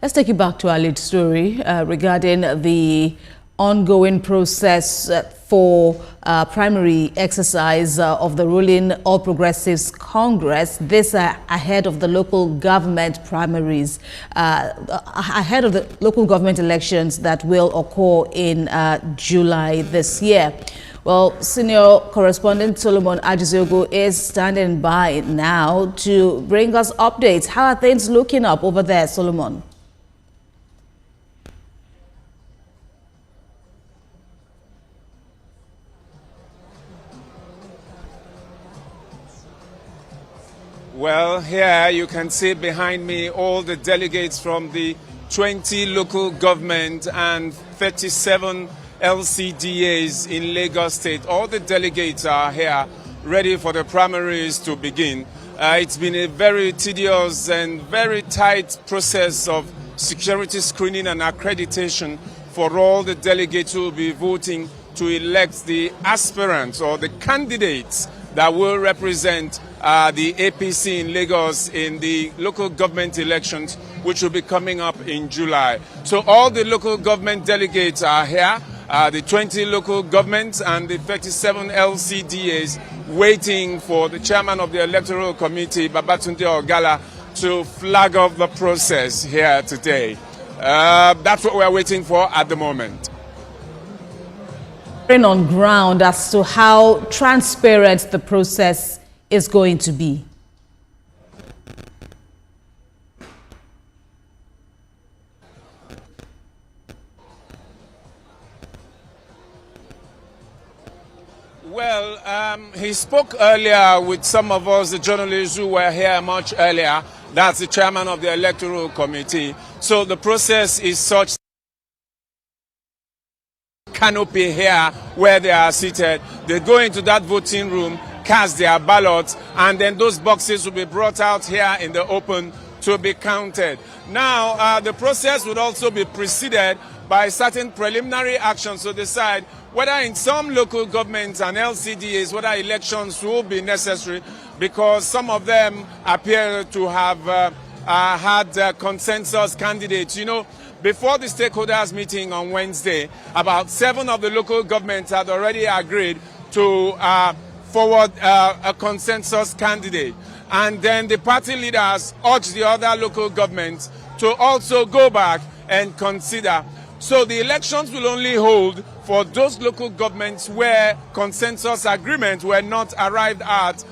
Let's take you back to our lead story regarding the ongoing process for primary exercise of the ruling All Progressives Congress. This ahead of the local government primaries, ahead of the local government elections that will occur in July this year. Well, senior correspondent Solomon Ajiziogo is standing by now to bring us updates. How are things looking up over there, Solomon? Well, here you can see behind me all the delegates from the 20 local government and 37 LCDAs in Lagos State. All the delegates are here ready for the primaries to begin. It's been a very tedious and very tight process of security screening and accreditation for all the delegates who will be voting to elect the aspirants or the candidates that will represent the APC in Lagos in the local government elections, which will be coming up in July. So all the local government delegates are here, the 20 local governments and the 37 LCDAs, waiting for the chairman of the electoral committee, Babatunde Ogala, to flag off the process here today. That's what we're waiting for at the moment. On ground as to how transparent the process is going to be. Well, he spoke earlier with some of us, the journalists who were here much earlier. That's the chairman of the electoral committee. So the process is such canopy here where they are seated. They go into that voting room, cast their ballots, and then those boxes will be brought out here in the open to be counted. Now, the process would also be preceded by certain preliminary actions to decide whether in some local governments and LCDAs, whether elections will be necessary, because some of them appear to have had consensus candidates. You know, before the stakeholders meeting on Wednesday, about 7 of the local governments had already agreed to forward a consensus candidate. And then the party leaders urged the other local governments to also go back and consider. So the elections will only hold for those local governments where consensus agreements were not arrived at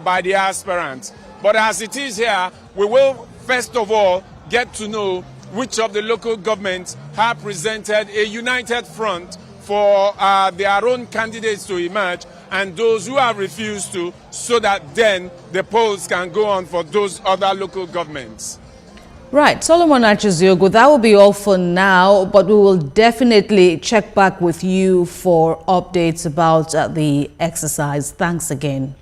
by the aspirants. But as it is here, we will first of all get to know which of the local governments have presented a united front for their own candidates to emerge, and those who have refused to, so that then the polls can go on for those other local governments. Right, Solomon Ajiziogo, that will be all for now, but we will definitely check back with you for updates about the exercise. Thanks again.